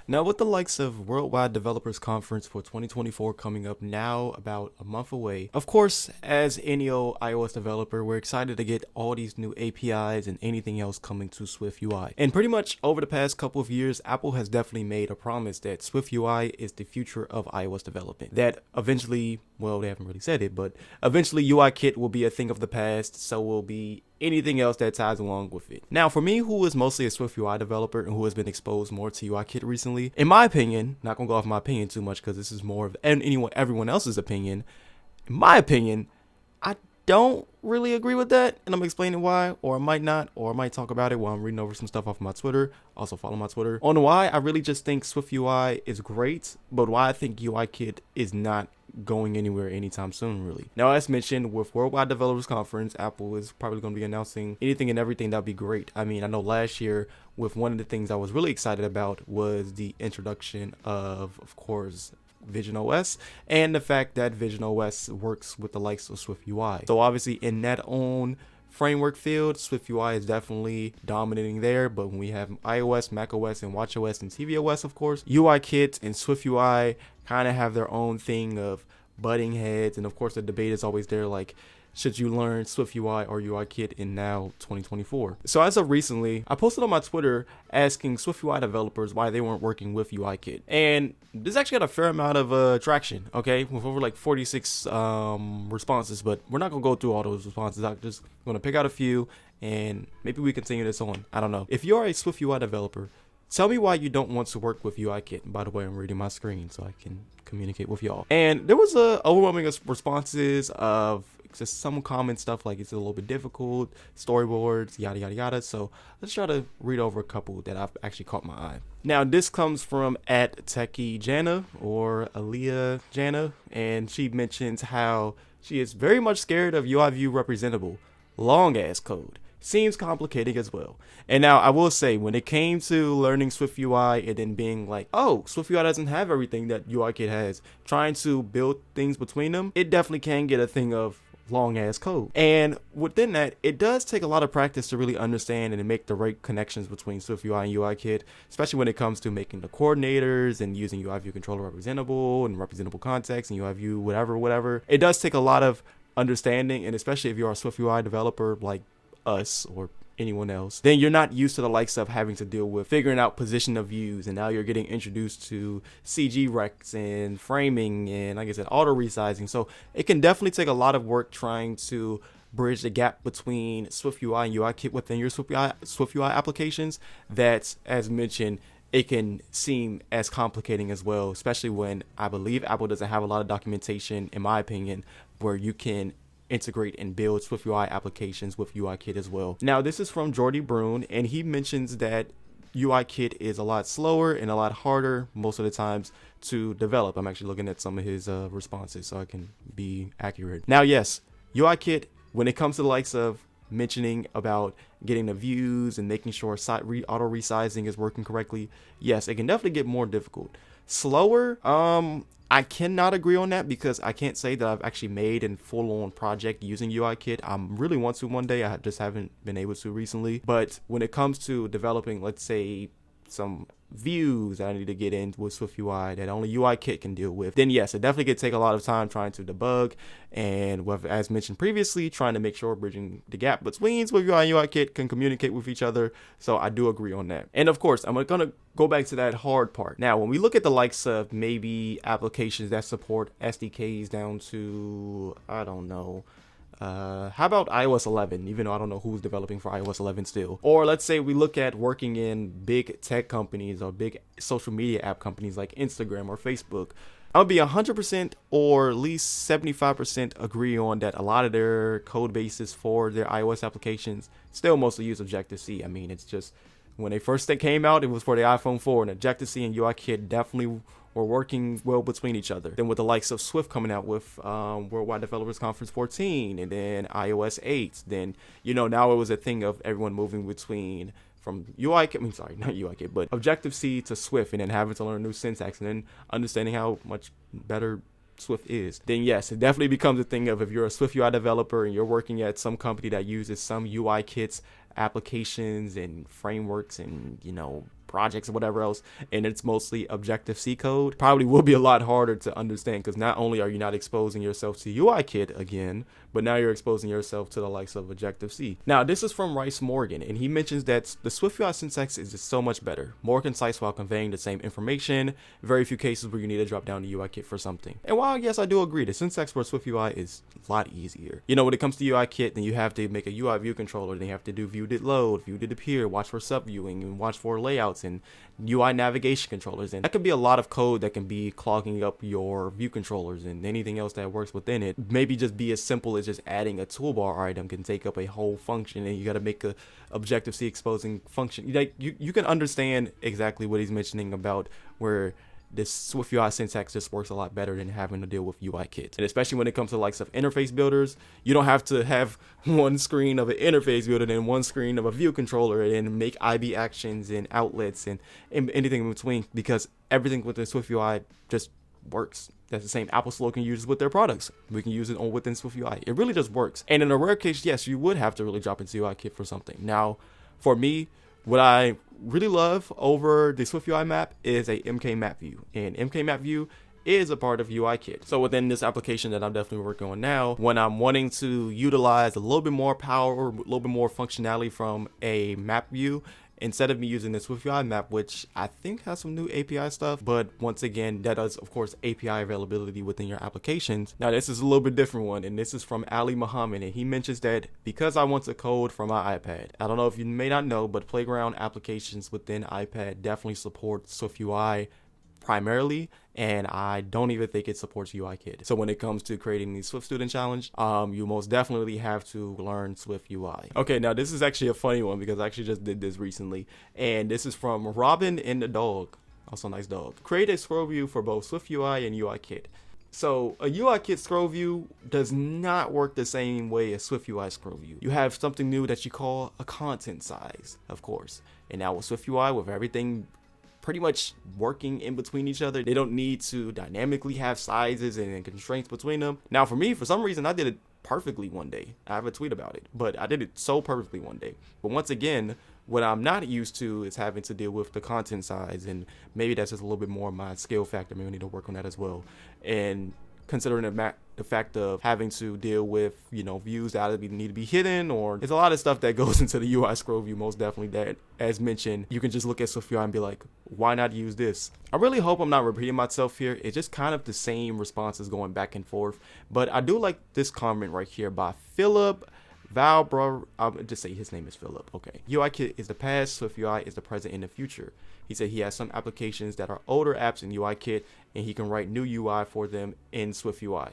Now, with the likes of Worldwide Developers Conference for 2024 coming up now about a month away, of course, as any old iOS developer, we're excited to get all these new APIs and anything else coming to SwiftUI. And pretty much over the past couple of years, Apple has definitely made a promise that SwiftUI is the future of iOS development. That eventually, well, they haven't really said it, but eventually UIKit will be a thing of the past, so will be anything else that ties along with it. Now, for me, who is mostly a SwiftUI developer and who has been exposed more to UIKit recently, in my opinion, not gonna go off my opinion too much because this is more of everyone else's opinion. In my opinion, I don't really agree with that, and I'm explaining why, or I might not, or I might talk about it while I'm reading over some stuff off my Twitter. Also follow my Twitter. On why, I really just think SwiftUI is great, but why I think UIKit is not going anywhere anytime soon, really. Now, as mentioned, with Worldwide Developers Conference, Apple is probably going to be announcing anything and everything that'd be great. I mean, I know last year, with one of the things I was really excited about was the introduction of course, Vision OS, and the fact that Vision OS works with the likes of SwiftUI. So obviously in that own framework field, SwiftUI is definitely dominating there, but when we have iOS, macOS, and watchOS and tvOS, of course, UIKit and SwiftUI kind of have their own thing of butting heads, and of course the debate is always there, like, should you learn SwiftUI or UIKit in now 2024? So as of recently, I posted on my Twitter asking SwiftUI developers why they weren't working with UIKit. And this actually got a fair amount of traction, okay? With over like 46 responses, but we're not gonna go through all those responses. I'm just gonna pick out a few and maybe we continue this on. I don't know. If you're a SwiftUI developer, tell me why you don't want to work with UIKit. By the way, I'm reading my screen so I can communicate with y'all. And there was a overwhelming responses of just some common stuff like it's a little bit difficult, storyboards, yada yada yada. So let's try to read over a couple that I've actually caught my eye. Now this comes from @TechieJana or Aaliyah Jana, and she mentions how she is very much scared of UI view representable, long ass code. Seems complicated as well. And now I will say, when it came to learning SwiftUI and then being like, oh, SwiftUI doesn't have everything that UIKit has, trying to build things between them, it definitely can get a thing of long ass code. And within that, it does take a lot of practice to really understand and make the right connections between SwiftUI and UIKit, especially when it comes to making the coordinators and using UI view controller representable and representable context and UI view whatever. It does take a lot of understanding, and especially if you're a SwiftUI developer like us or anyone else, then you're not used to the likes of having to deal with figuring out position of views, and now you're getting introduced to CG recs and framing and, like I said, auto resizing. So it can definitely take a lot of work trying to bridge the gap between SwiftUI and UIKit within your SwiftUI applications. That, as mentioned, it can seem as complicating as well, especially when I believe Apple doesn't have a lot of documentation, in my opinion, where you can integrate and build SwiftUI applications with UIKit as well. Now, this is from Jordy Brune, and he mentions that UIKit is a lot slower and a lot harder most of the times to develop. I'm actually looking at some of his responses so I can be accurate. Now, yes, UIKit, when it comes to the likes of mentioning about getting the views and making sure auto resizing is working correctly, yes, it can definitely get more difficult. Slower, I cannot agree on that because I can't say that I've actually made a full-on project using UIKit. I really want to one day. I just haven't been able to recently. But when it comes to developing, let's say, some views that I need to get in with SwiftUI that only UIKit can deal with, then yes, it definitely could take a lot of time trying to debug, and with, as mentioned previously, trying to make sure bridging the gap between SwiftUI and UIKit can communicate with each other. So I do agree on that. And of course, I'm gonna go back to that hard part. Now, when we look at the likes of maybe applications that support SDKs down to, I don't know, how about iOS 11, even though I don't know who's developing for iOS 11 still. Or let's say we look at working in big tech companies or big social media app companies like Instagram or Facebook. I'll be 100% or at least 75% agree on that a lot of their code bases for their iOS applications still mostly use Objective-C. I mean, it's just, when they first came out, it was for the iPhone 4, and Objective-C and UIKit definitely were working well between each other. Then with the likes of Swift coming out with Worldwide Developers Conference 14, and then iOS 8, then, now it was a thing of everyone moving between from UIKit, but Objective-C to Swift, and then having to learn new syntax, and then understanding how much better Swift is. Then yes, it definitely becomes a thing of, if you're a SwiftUI developer and you're working at some company that uses some UIKits applications and frameworks and projects or whatever else, and it's mostly Objective-C code, probably will be a lot harder to understand, because not only are you not exposing yourself to UIKit again, but now you're exposing yourself to the likes of Objective-C. Now, this is from Rice Morgan, and he mentions that the SwiftUI syntax is just so much better, more concise while conveying the same information, very few cases where you need to drop down to UIKit for something. And while yes, I do agree, the syntax for SwiftUI is a lot easier. You know, when it comes to UIKit, then you have to make a UI view controller, then you have to do view did load, view did appear, watch for subviewing, and watch for layouts and UI navigation controllers, and that could be a lot of code that can be clogging up your view controllers and anything else that works within it. Maybe just be as simple as just adding a toolbar item can take up a whole function, and you got to make a Objective-C exposing function. Like you can understand exactly what he's mentioning about where this SwiftUI syntax just works a lot better than having to deal with UIKit. And especially when it comes to likes of interface builders, you don't have to have one screen of an interface builder and one screen of a view controller and make IB actions and outlets and anything in between, because everything within SwiftUI just works. That's the same Apple slogan uses with their products. We can use it within SwiftUI. It really just works. And in a rare case, yes, you would have to really drop into UIKit for something. Now, for me, what I really love over the SwiftUI map is a MK map view, and MK map view is a part of UIKit. So within this application that I'm definitely working on now, when I'm wanting to utilize a little bit more power or a little bit more functionality from a map view, instead of me using the SwiftUI map, which I think has some new API stuff, but once again, that does, of course, API availability within your applications. Now, this is a little bit different one, and this is from Ali Muhammad, and he mentions that because I want to code from my iPad. I don't know if you may not know, but Playground applications within iPad definitely support SwiftUI primarily, and I don't even think it supports UIKit. So when it comes to creating the Swift Student Challenge, you most definitely have to learn SwiftUI. Okay, now this is actually a funny one because I actually just did this recently, and this is from Robin and the dog, also nice dog. Create a scroll view for both SwiftUI and UIKit. So a UIKit scroll view does not work the same way as SwiftUI scroll view. You have something new that you call a content size, of course. And now with SwiftUI, with everything pretty much working in between each other, they don't need to dynamically have sizes and constraints between them. Now for me, for some reason, I did it perfectly one day. I have a tweet about it, but I did it so perfectly one day. But once again, what I'm not used to is having to deal with the content size, and maybe that's just a little bit more of my skill factor. Maybe I need to work on that as well. And considering the fact of having to deal with, you know, views that need to be hidden, or there's a lot of stuff that goes into the UI scroll view, most definitely, that, as mentioned, you can just look at SwiftUI and be like, why not use this? I really hope I'm not repeating myself here. It's just kind of the same responses going back and forth, but I do like this comment right here by Philip Valbro. I'll just say his name is Philip. Okay. UIKit is the past, SwiftUI is the present and the future. He said he has some applications that are older apps in UIKit, and he can write new UI for them in SwiftUI.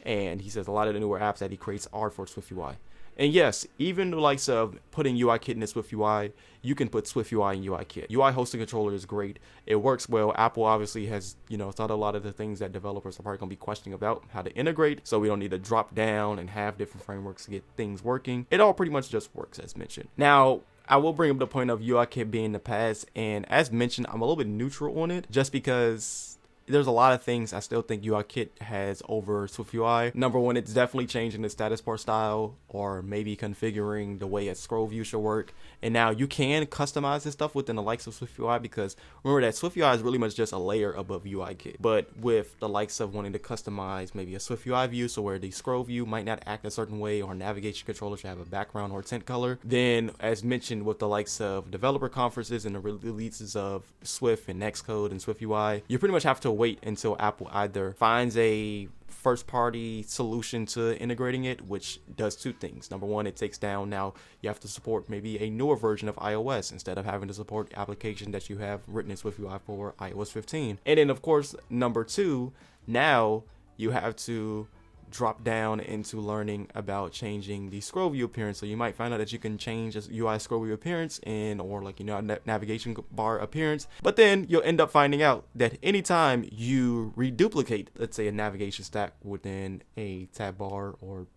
And he says a lot of the newer apps that he creates are for SwiftUI. And yes, even the likes of putting UIKit in the SwiftUI, you can put SwiftUI in UIKit. UI hosting controller is great. It works well. Apple obviously has, you know, thought a lot of the things that developers are probably going to be questioning about how to integrate, so we don't need to drop down and have different frameworks to get things working. It all pretty much just works, as mentioned. Now, I will bring up the point of UIKit being the past, and as mentioned, I'm a little bit neutral on it, just because there's a lot of things I still think UIKit has over SwiftUI. Number one, it's definitely changing the status bar style, or maybe configuring the way a scroll view should work. And now you can customize this stuff within the likes of SwiftUI, because remember that SwiftUI is really much just a layer above UIKit. But with the likes of wanting to customize maybe a SwiftUI view, so where the scroll view might not act a certain way, or navigation controller should have a background or tint color, then as mentioned with the likes of developer conferences and the releases of Swift and Xcode and SwiftUI, you pretty much have to wait until Apple either finds a first party solution to integrating it, which does two things. Number one, it takes down, now you have to support maybe a newer version of iOS instead of having to support application that you have written in SwiftUI for iOS 15. And then of course, number two, now you have to drop down into learning about changing the scroll view appearance. So you might find out that you can change a UI scroll view appearance or like, you know, navigation bar appearance, but then you'll end up finding out that anytime you reduplicate, let's say, a navigation stack within a tab bar or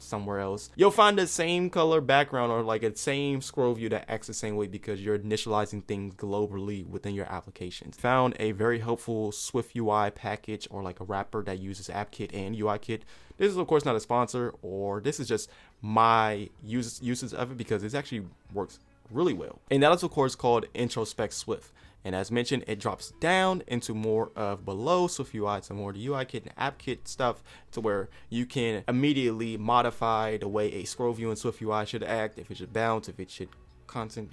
somewhere else, you'll find the same color background or like a same scroll view that acts the same way, because you're initializing things globally within your applications. Found a very helpful SwiftUI package, or like a wrapper that uses AppKit and UIKit. This is of course not a sponsor, or this is just my uses of it, because it actually works really well. And that is of course called Introspect Swift. And as mentioned, it drops down into more of below SwiftUI, to more the UIKit and AppKit stuff, to where you can immediately modify the way a scroll view in SwiftUI should act, if it should bounce, if it should content,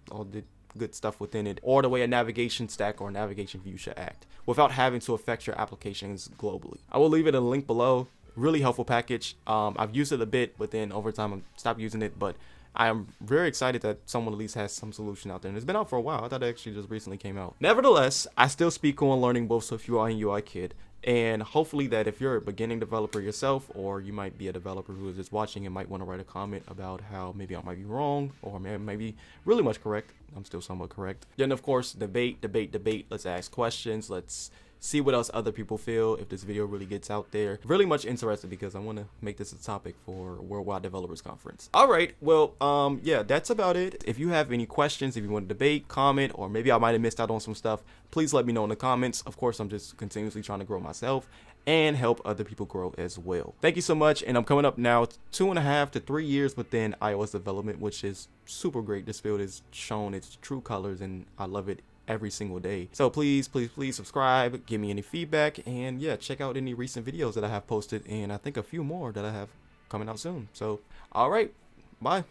all the good stuff within it, or the way a navigation stack or navigation view should act, without having to affect your applications globally. I will leave it in a link below. Really helpful package. I've used it a bit, but then over time I stopped using it, but I am very excited that someone at least has some solution out there, and it's been out for a while. I thought it actually just recently came out. Nevertheless, I still speak on learning both SwiftUI and UIKit, and hopefully that if you're a beginning developer yourself, or you might be a developer who is just watching and might want to write a comment about how maybe I might be wrong, or maybe really much correct. I'm still somewhat correct. Then of course, debate. Let's ask questions. Let's see what else other people feel if this video really gets out there. Really much interested because I want to make this a topic for Worldwide Developers Conference. All right, well, yeah, that's about it. If you have any questions, if you want to debate, comment, or maybe I might have missed out on some stuff, please let me know in the comments. Of course, I'm just continuously trying to grow myself and help other people grow as well. Thank you so much, and I'm coming up now 2.5 to 3 years within iOS development, which is super great. This field has shown its true colors, and I love it every single day. So please subscribe, give me any feedback, and yeah, check out any recent videos that I have posted, and I think a few more that I have coming out soon. So all right, bye.